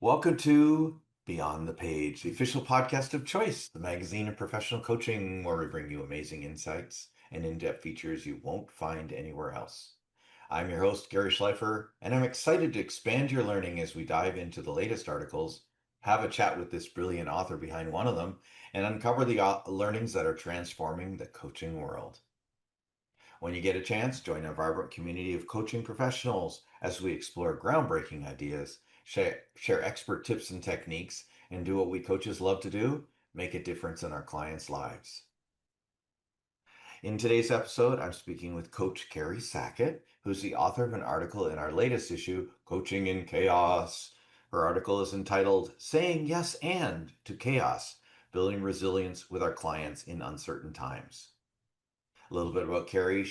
Welcome to Beyond the Page, the official podcast of Choice, the magazine of professional coaching, where we bring you amazing insights and in-depth features you won't find anywhere else. I'm your host, Gary Schleifer, and I'm excited to expand your learning as we dive into the latest articles, have a chat with this brilliant author behind one of them, and uncover the learnings that are transforming the coaching world. When you get a chance, join our vibrant community of coaching professionals as we explore groundbreaking ideas, share expert tips and techniques, and do what we coaches love to do, make a difference in our clients' lives. In today's episode, I'm speaking with Coach Carrie Sackett, who's the author of an article in our latest issue, Coaching in Chaos. Her article is entitled Saying Yes and to Chaos, Building Resilience with Our Clients in Uncertain Times. A little bit about Carrie.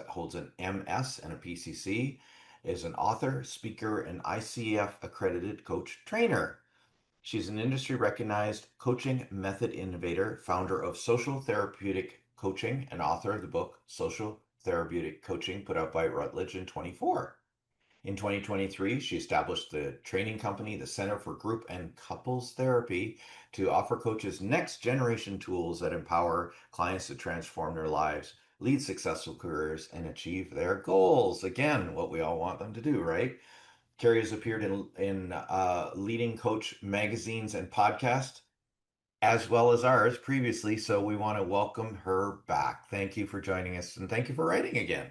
Holds an MS and a PCC, is an author, speaker, and ICF accredited coach trainer. She's an industry recognized coaching method innovator, founder of Social Therapeutic Coaching, and author of the book Social Therapeutic Coaching, put out by Routledge in 24. In 2023, she established the training company, the Center for Group and Couples Therapy, to offer coaches next generation tools that empower clients to transform their lives, lead successful careers, and achieve their goals. Again, what we all want them to do, right? Carrie has appeared in leading coach magazines and podcasts, as well as ours previously. So we want to welcome her back. Thank you for joining us, and thank you for writing again.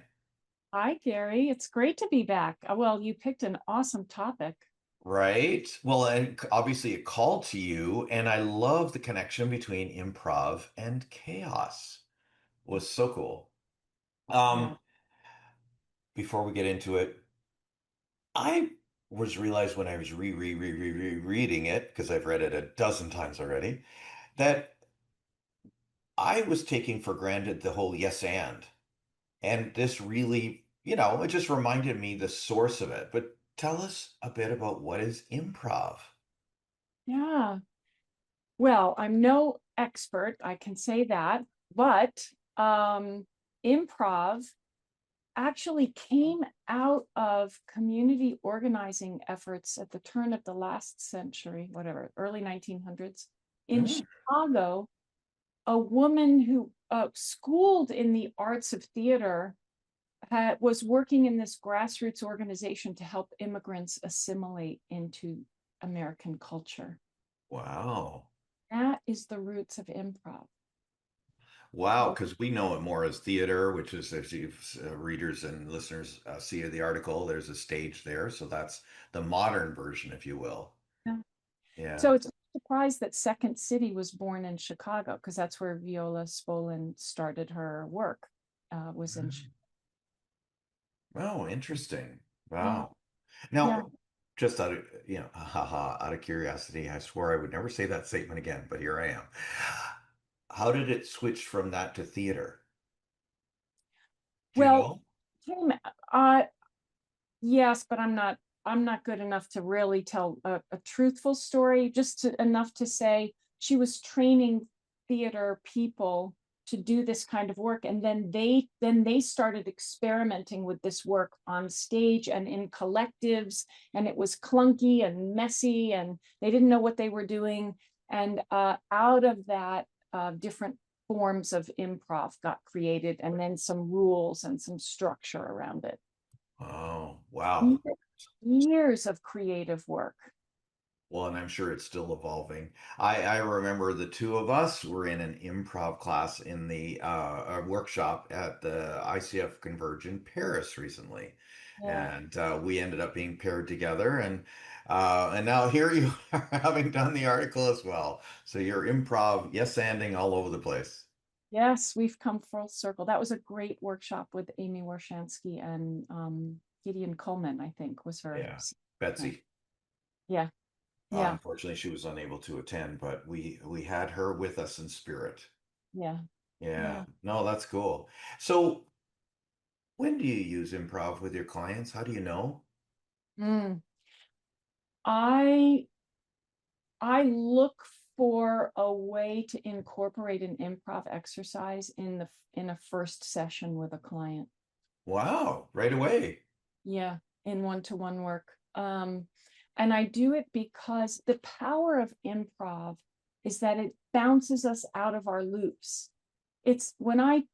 Hi, Gary. It's great to be back. Well, you picked an awesome topic. Right. Well, and obviously a call to you, and I love the connection between improv and chaos. Was so cool. Yeah. Um, Before we get into it, I was realized when I was reading it, because I've read it a dozen times already, that I was taking for granted the whole yes and this really, it just reminded me the source of it. But tell us a bit about what is improv. Yeah. Well, I'm no expert, I can say that, but improv actually came out of community organizing efforts at the turn of the last century, whatever, early 1900s in Mm. Chicago. A woman who schooled in the arts of theater was working in this grassroots organization to help immigrants assimilate into American culture. Wow. That is the roots of improv. Wow, So, because we know it more as theater, which is if you readers and listeners see the article, there's a stage there. So that's the modern version, if you will. yeah. Yeah. So it's a surprise that Second City was born in Chicago because that's where Viola Spolin started her work. Was in Mm. Oh, interesting. yeah, Wow. yeah. Now, just out of, haha, out of curiosity, I swore I would never say that statement again, but here I am. How did it switch from that to theater? Do you Well, know? Kim, uh, yes, but I'm not good enough to really tell a truthful story, enough to say she was training theater people to do this kind of work, and then they started experimenting with this work on stage and in collectives, and it was clunky and messy, and they didn't know what they were doing. And out of that, different forms of improv got created, and then some rules and some structure around it. Oh, wow. Years of creative work. Well, and I'm sure it's still evolving. I remember the two of us were in an improv class in the a workshop at the ICF Converge in Paris recently, Yeah. and we ended up being paired together, and now here you are having done the article as well. So you're improv, yes, anding all over the place. Yes, we've come full circle. That was a great workshop with Amy Warshansky and Gideon Coleman, I think, was her. Yeah, Betsy. Yeah, yeah, Unfortunately, she was unable to attend, but we had her with us in spirit. yeah, Yeah, yeah. no, that's cool. So when do you use improv with your clients? How do you know? Mm. I I look for a way to incorporate an improv exercise in a first session with a client. Wow, right away. Yeah, in one-to-one work. And I do it because the power of improv is that it bounces us out of our loops. It's when I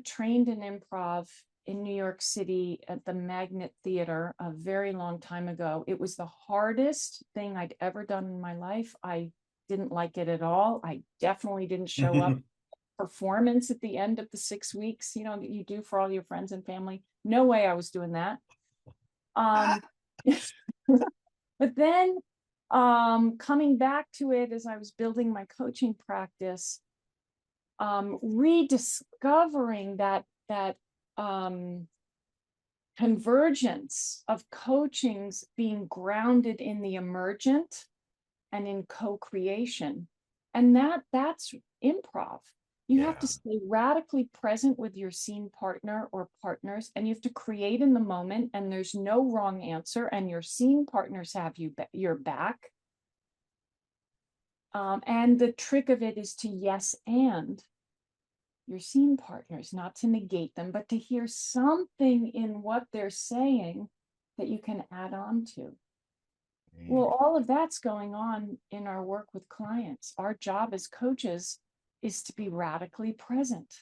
trained in improv in New York City at the Magnet Theater a very long time ago, it was the hardest thing I'd ever done in my life. I didn't like it at all. I definitely didn't show up performance at the end of the 6 weeks, that you do for all your friends and family. No way I was doing that. Um, but then coming back to it as I was building my coaching practice, rediscovering that convergence of coachings being grounded in the emergent and in co-creation. And that's improv. You have to Yeah. stay radically present with your scene partner or partners, and you have to create in the moment, and there's no wrong answer, and your scene partners have your back. And the trick of it is to yes and your scene partners, not to negate them, but to hear something in what they're saying that you can add on to. Well, all of that's going on in our work with clients. Our job as coaches is to be radically present,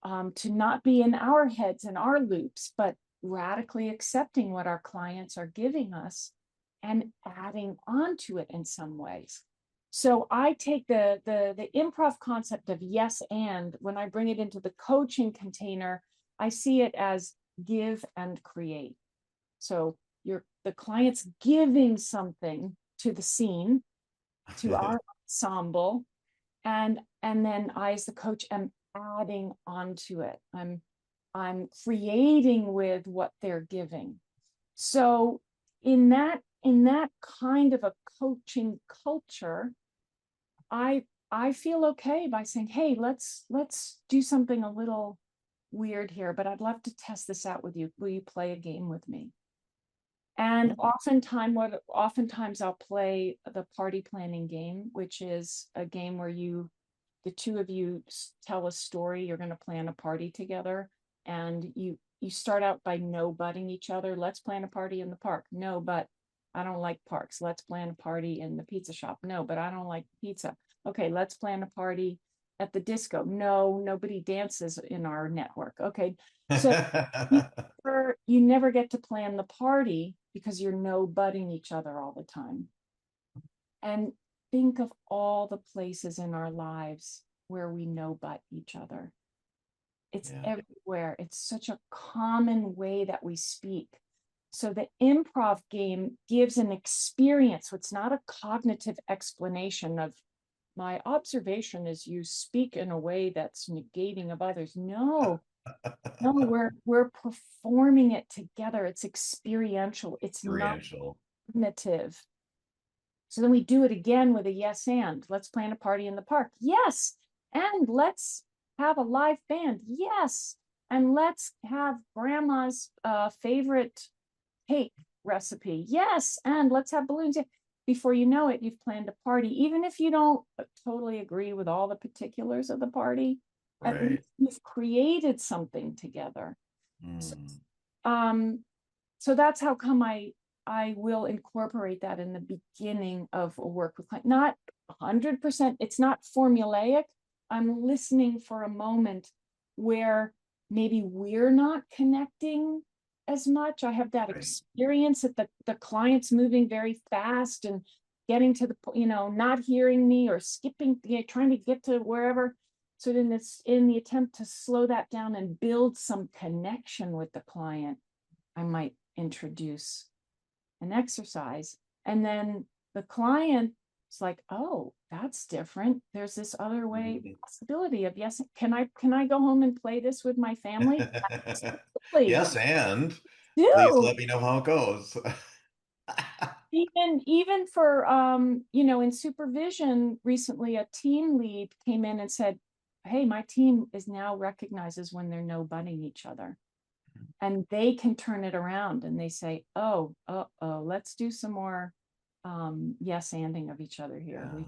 to not be in our heads and our loops, but radically accepting what our clients are giving us and adding onto it in some ways. So I take the improv concept of yes and when I bring it into the coaching container, I see it as give and create. So the client's giving something to the scene, to our ensemble, and then I as the coach am adding onto it. I'm creating with what they're giving. So in that kind of a coaching culture, I feel okay by saying, hey, let's do something a little weird here, but I'd love to test this out with you. Will you play a game with me? And oftentimes I'll play the party planning game, which is a game where the two of you tell a story. You're going to plan a party together, and you start out by no butting each other. Let's plan a party in the park. No, but I don't like parks. Let's plan a party in the pizza shop. No, but I don't like pizza. Okay, let's plan a party at the disco. No, nobody dances in our network. Okay, so you never get to plan the party because you're no butting each other all the time. And think of all the places in our lives where we no butt each other. It's Yeah. everywhere. It's such a common way that we speak. So the improv game gives an experience. So it's not a cognitive explanation of my observation is you speak in a way that's negating of others. No, no, we're performing it together. It's experiential. It's not Experiential. cognitive. So then we do it again with a yes and. Let's plan a party in the park. Yes. And let's have a live band. Yes. And let's have grandma's favorite cake recipe. Yes. And let's have balloons. Before you know it, you've planned a party. Even if you don't totally agree with all the particulars of the party, at Right. least you've created something together. So, Mm. so that's how come I will incorporate that in the beginning of a work with client. Not 100%, it's not formulaic. I'm listening for a moment where maybe we're not connecting as much. I have that Right. experience that the client's moving very fast and getting to the, not hearing me or skipping, trying to get to wherever. So in the attempt to slow that down and build some connection with the client, I might introduce an exercise. And then the client is like, oh, that's different. There's this other way Mhm. possibility of yes, can I go home and play this with my family? Absolutely. Yes, and please Do let me know how it goes. even for in supervision recently, a team lead came in and said, hey, my team is now recognizes when they're no butting each other. And they can turn it around and they say, oh, let's do some more yes anding of each other here. Yeah.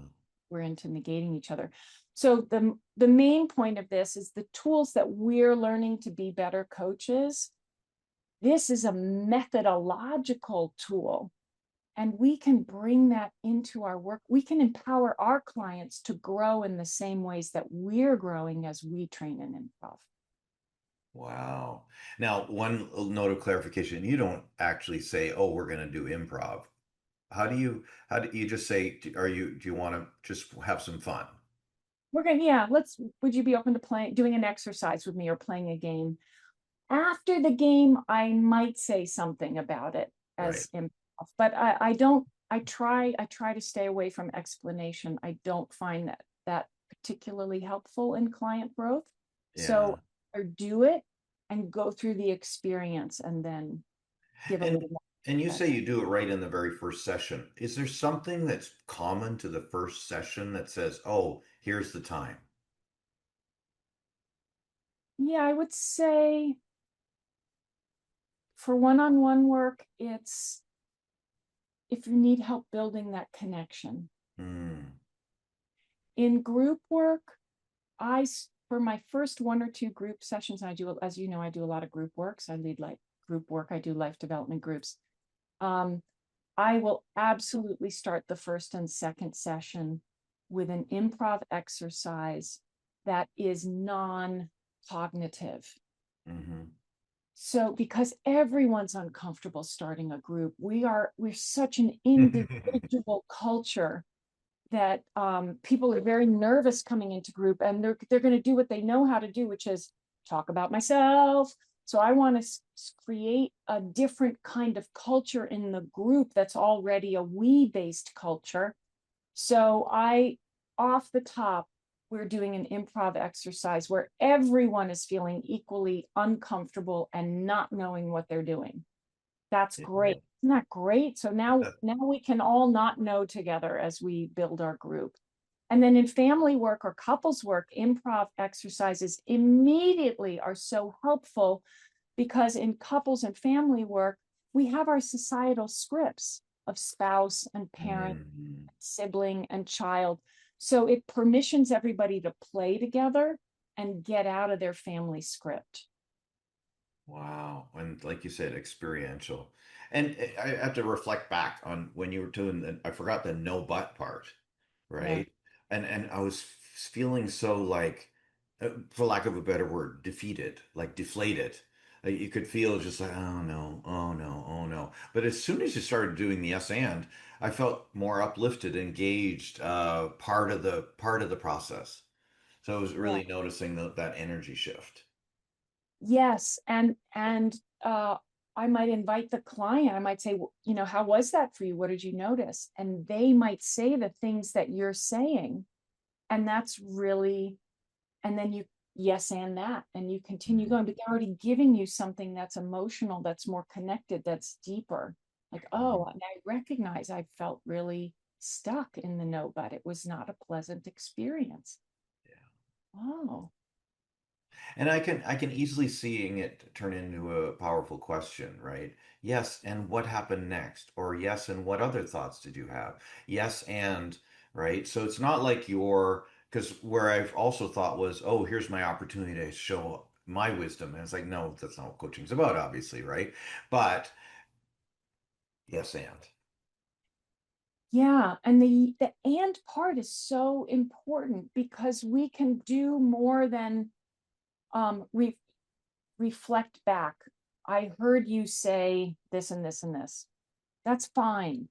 We're into negating each other. So the main point of this is the tools that we're learning to be better coaches. This is a methodological tool And we can bring that into our work. We can empower our clients to grow in the same ways that we're growing as we train in improv. Wow. Now, one note of clarification, you don't actually say, "Oh, we're going to do improv." How do you just say, do you want to just have some fun? We're going to, yeah, would you be open to doing an exercise with me or playing a game? After the game, I might say something about it Right. as improv, but I don't, I try to stay away from explanation. I don't find that particularly helpful in client growth. Yeah. So or do it and go through the experience and then give a And little more and you feedback. say you do it right in the very first session. Is there something that's common to the first session that says, "Oh, here's the time"? Yeah, I would say for one-on-one work, it's if you need help building that connection. Hmm. In group work, for my first one or two group sessions, I do, as you know, I do a lot of group works. I lead like group work. I do life development groups. Um, I will absolutely start the first and second session with an improv exercise that is non-cognitive. Hmm. So because everyone's uncomfortable starting a group, we're such an individual culture that people are very nervous coming into group, and they're going to do what they know how to do, which is talk about myself. So I want to create a different kind of culture in the group that's already a we based culture. So off the top, we're doing an improv exercise where everyone is feeling equally uncomfortable and not knowing what they're doing. That's great. Isn't that great? So now we can all not know together as we build our group. And then in family work or couples work, improv exercises immediately are so helpful because in couples and family work, we have our societal scripts of spouse and parent, Hmm. sibling and child. So it permissions everybody to play together and get out of their family script. Wow. And like you said, experiential. And I have to reflect back on when you were doing I forgot the no but part, Yeah. right? And I was feeling so like, for lack of a better word, defeated, like deflated. You could feel just like, oh no, oh no, oh no. But as soon as you started doing the yes and, I felt more uplifted, engaged, part of the process. So I was Yeah. really noticing that energy shift. Yes, and I might invite the client. I might say, you know, how was that for you? What did you notice? And they might say the things that you're saying, and that's really, and then you yes and that, and you continue Mhm. going, but they're already giving you something that's emotional, that's more connected, that's deeper. Like, oh, Mhm. and I recognize I felt really stuck in the no, but it was not a pleasant experience. Oh, And I can easily seeing it turn into a powerful question, right? Yes, and what happened next? Or yes, and what other thoughts did you have? Yes, and right. So it's not like you're because where I've also thought was, oh, here's my opportunity to show my wisdom. And it's like, no, that's not what coaching's about, obviously, right? But yes, and. yeah, and the and part is so important because we can do more than re reflect back. I heard you say this and this and this. That's fine.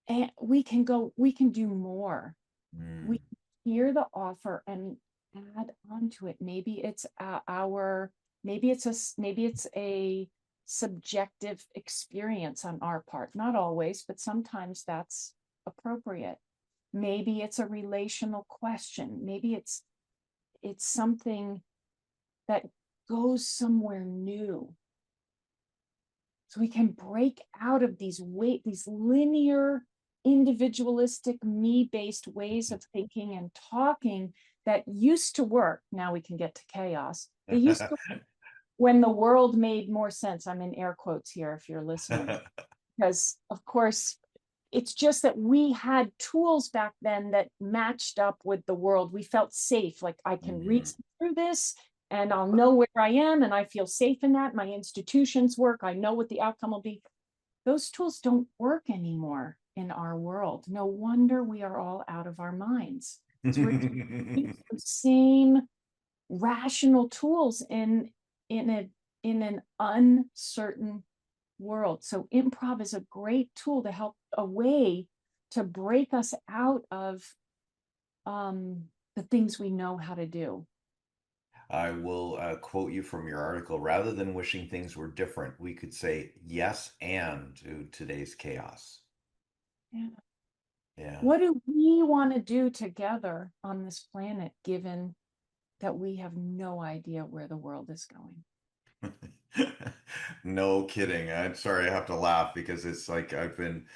And we can do more. We Mm, hear the offer and add on to it. Maybe it's maybe it's a subjective experience on our part. Not always, but sometimes that's appropriate. Maybe it's a relational question. Maybe it's something that goes somewhere new. So we can break out of these linear, individualistic, me-based ways of thinking and talking that used to work. Now we can get to chaos. They used to when the world made more sense. I'm in air quotes here if you're listening, because of course it's just that we had tools back then that matched up with the world. We felt safe, like I can mhm. reason through this and I'll know where I am and I feel safe in that. My institutions work, I know what the outcome will be. Those tools don't work anymore in our world. No wonder we are all out of our minds. So we're using the same rational tools in an uncertain world. So improv is a great tool to help, a way to break us out of the things we know how to do. I will quote you from your article. Rather than wishing things were different, we could say yes and to today's chaos. Yeah. Yeah. What do we want to do together on this planet, given that we have no idea where the world is going? No kidding. I'm sorry, I have to laugh because it's like I've been,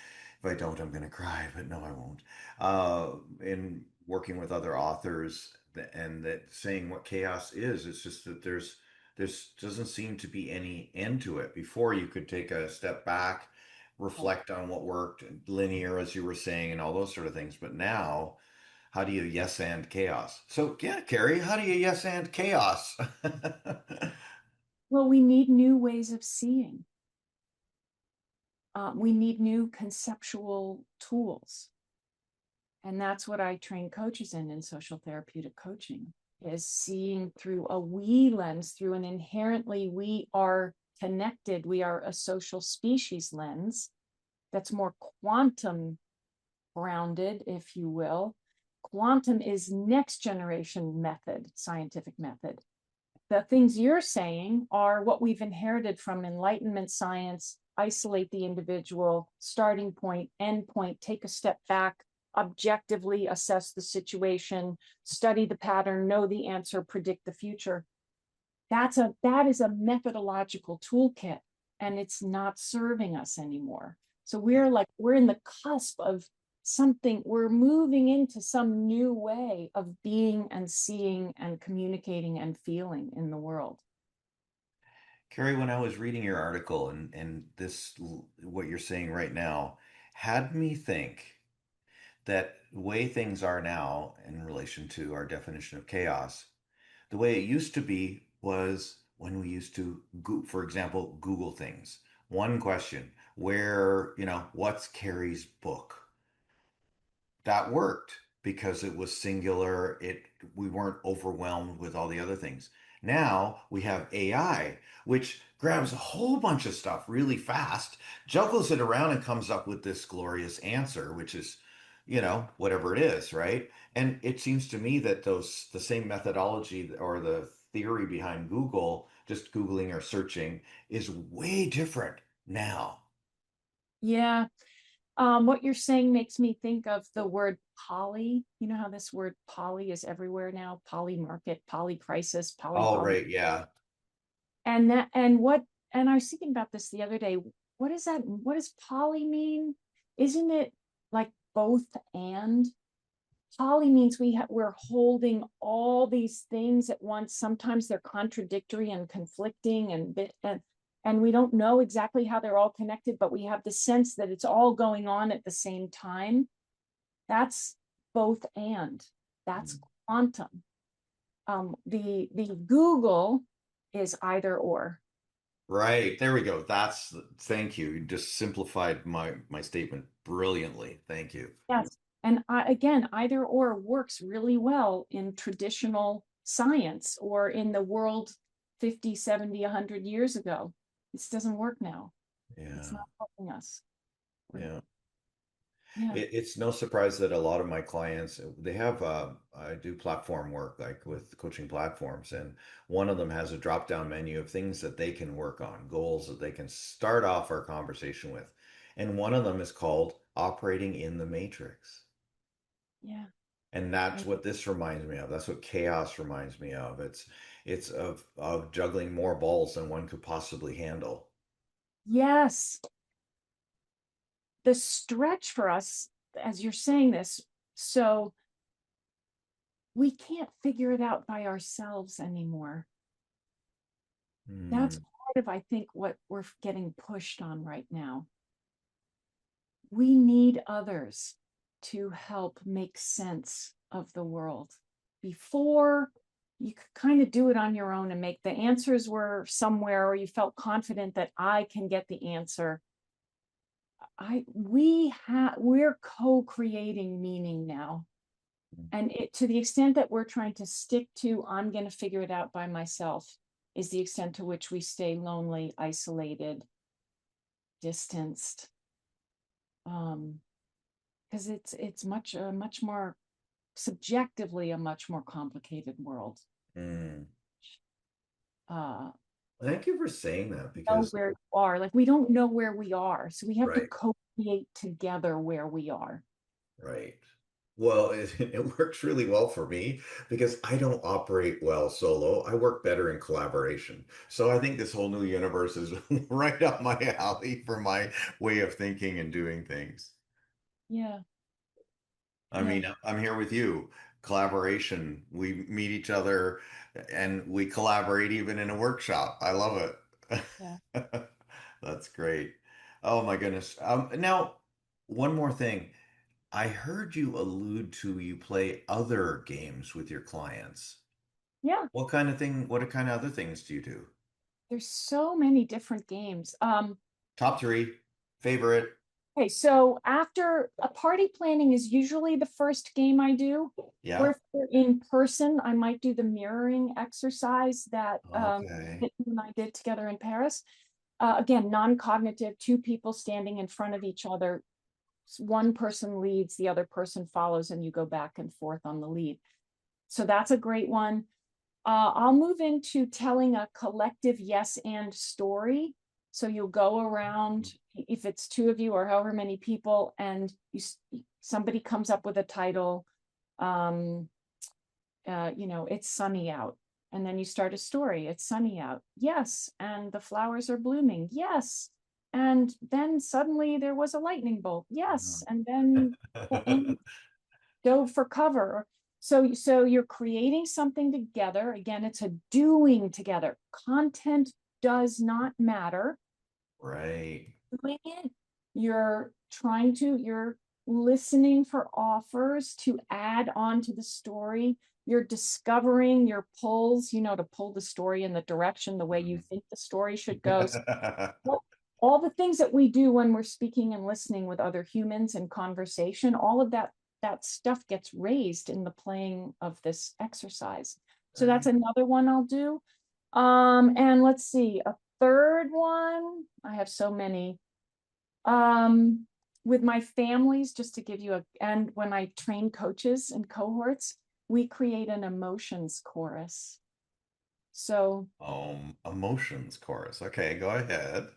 if I don't, I'm gonna cry, but no, I won't. In working with other authors and that saying what chaos is, it's just that there's doesn't seem to be any end to it. Before you could take a step back, reflect on what worked, linear, as you were saying, and all those sort of things. But now, how do you yes and chaos? So yeah, Carrie, how do you yes and chaos? Well, we need new ways of seeing. We need new conceptual tools. And that's what I train coaches in social therapeutic coaching, is seeing through a we lens, through an inherently we are connected, we are a social species lens that's more quantum grounded, if you will. Quantum is next generation method, scientific method. The things you're saying are what we've inherited from Enlightenment science: isolate the individual, starting point, end point, take a step back, objectively assess the situation, study the pattern, know the answer, predict the future. That is a methodological toolkit, and it's not serving us anymore. So we're in the cusp of something. We're moving into some new way of being and seeing and communicating and feeling in the world. Carrie, when I was reading your article and what you're saying right now, had me think that the way things are now in relation to our definition of chaos, the way it used to be was when we used to, for example, Google things. One question, what's Carrie's book? That worked because it was singular. We weren't overwhelmed with all the other things. Now we have AI, which grabs a whole bunch of stuff really fast, juggles it around, and comes up with this glorious answer, which is, whatever it is, right? And it seems to me that the same methodology or the theory behind Google, just Googling or searching, is way different now. Yeah. What you're saying makes me think of the word poly. You know how this word poly is everywhere now: poly market, poly crisis, Oh, poly. right, yeah. And I was thinking about this the other day. What is that? What does poly mean? Isn't it like both and? Poly means we're holding all these things at once. Sometimes they're contradictory and conflicting, and we don't know exactly how they're all connected, but we have the sense that it's all going on at the same time. That's both and. That's quantum. The Google is either or. Right. There we go. Thank you. You just simplified my statement brilliantly. Thank you. Yes. And again, either or works really well in traditional science or in the world 50, 70, 100 years ago. This doesn't work now. It's Yeah. not helping us. Yeah. Yeah. It's no surprise that a lot of my clients, they have, I do platform work like with coaching platforms, and one of them has a drop down menu of things that they can work on, goals that they can start off our conversation with. And one of them is called operating in the matrix. Yeah. And that's what this reminds me of. That's what chaos reminds me of. It's of juggling more balls than one could possibly handle. Yes. The stretch for us, as you're saying this, so we can't figure it out by ourselves anymore. That's Hmm. part of, I think, what we're getting pushed on right now. We need others to help make sense of the world. Before, you could kind of do it on your own and make the answers were somewhere, or you felt confident that I can get the answer. we're co-creating meaning now. And it, to the extent that we're trying to stick to, I'm going to figure it out by myself, is the extent to which we stay lonely, isolated, distanced. Because it's much more subjectively a much more complicated world. Mm. Uh, Thank you for saying that know because, where you are. Like we don't know where we are. So we have to right, co-create together where we are. right. Well, it works really well for me because I don't operate well solo. I work better in collaboration. So I think this whole new universe is right up my alley for my way of thinking and doing things. Yeah. I Yeah. mean, I'm here with you. Collaboration. We meet each other and we collaborate even in a workshop. I love Yeah. it. That's great. Oh my goodness. Now, one more thing. I heard you allude to you play other games with your clients. Yeah. What kind of other things do you do? There's so many different games. Top three, favorite. Okay, so after a party planning is usually the first game I do. Or Yeah. if we're in person, I might do the mirroring exercise that Okay. that you and I did together in Paris. Again, non-cognitive, two people standing in front of each other. One person leads, the other person follows, and you go back and forth on the lead. So that's a great one. I'll move into telling a collective yes and story. So you'll go around, if it's two of you or however many people, and somebody comes up with a title. Um, it's sunny out. And then you start a story. It's sunny out. Yes. And the flowers are blooming. Yes. And then suddenly there was a lightning bolt. Yes. And then the end dove for cover. So you're creating something together. Again, it's a doing together. Content does not matter. Right. Doing it, you're listening for offers to add on to the story. You're discovering your pulls, to pull the story in the direction the way you Mhm. think the story should go. So all the things that we do when we're speaking and listening with other humans in conversation, all of that stuff gets raised in the playing of this exercise. So that's Right. another one I'll do. And let's see, a third one. I have so many. Um, with my families, just to give you and when I train coaches and cohorts, we create an emotions chorus. So Emotions chorus. Okay, go ahead.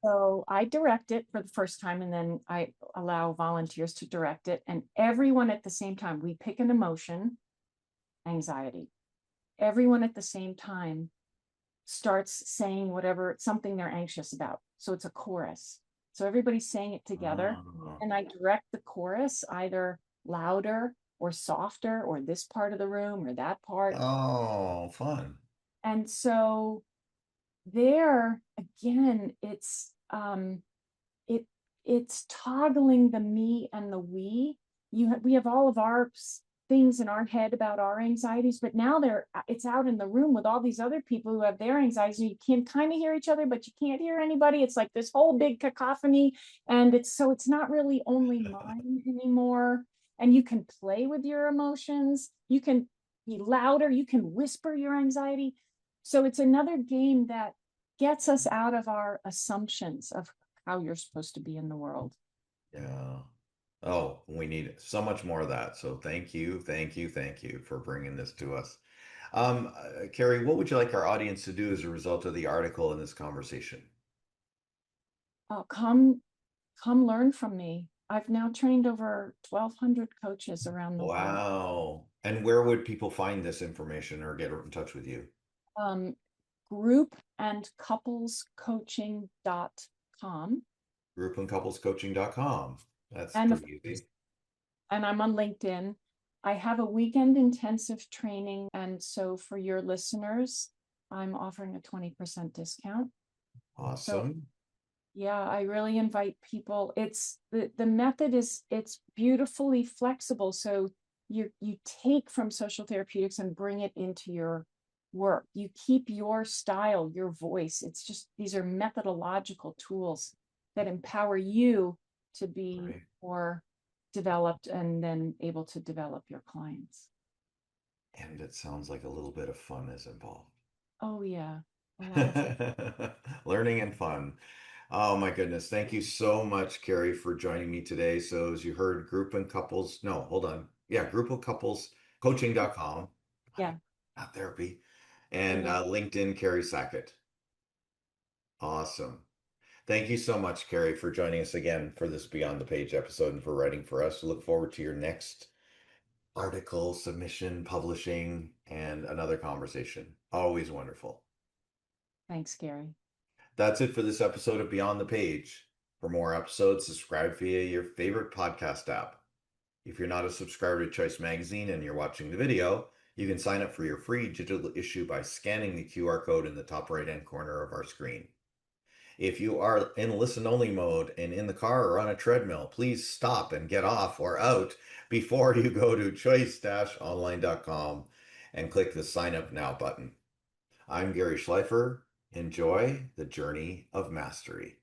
So I direct it for the first time, and then I allow volunteers to direct it. And everyone at the same time, we pick an emotion, anxiety. Everyone at the same time starts saying whatever, something they're anxious about. So it's a chorus. So everybody's saying it together. Oh, And I direct the chorus either louder or softer, or this part of the room or that part. oh, fun. And so there again, it it's toggling the me and the we. We have all of our things in our head about our anxieties, but now it's out in the room with all these other people who have their anxieties. You can kind of hear each other, but you can't hear anybody. It's like this whole big cacophony, and it's not really only mine anymore. And you can play with your emotions. You can be louder. You can whisper your anxiety. So it's another game that gets us out of our assumptions of how you're supposed to be in the world. Yeah. Oh, we need so much more of that. So thank you for bringing this to us. Carrie, what would you like our audience to do as a result of the article in this conversation? Come learn from me. I've now trained over 1,200 coaches around the world. Wow. And where would people find this information or get in touch with you? Um, Group and couplescoaching.com. Groupandcouplescoaching.com. That's And of pretty course, easy. and I'm on LinkedIn. I have a weekend intensive training. And so for your listeners, I'm offering a 20% discount. So Awesome. yeah, I really invite people. It's the method is it's beautifully flexible. So you take from social therapeutics and bring it into your work. You keep your style, your voice. It's just these are methodological tools that empower you to be Right. more developed and then able to develop your clients. And it sounds like a little bit of fun is involved. Oh, yeah, a lot of fun. Learning and fun. Oh my goodness. Thank you so much, Carrie, for joining me today. So as you heard, group and couples, no, hold on. Yeah, group and couples coaching.com, Yeah, not therapy, and yeah. LinkedIn, Carrie Sackett. Awesome. Thank you so much, Carrie, for joining us again for this Beyond the Page episode and for writing for us. Look forward to your next article, submission, publishing, and another conversation. Always wonderful. Thanks, Gary. That's it for this episode of Beyond the Page. For more episodes, subscribe via your favorite podcast app. If you're not a subscriber to Choice Magazine and you're watching the video, you can sign up for your free digital issue by scanning the QR code in the top right-hand corner of our screen. If you are in listen-only mode and in the car or on a treadmill, please stop and get off or out before you go to choice-online.com and click the Sign Up Now button. I'm Gary Schleifer. Enjoy the journey of mastery.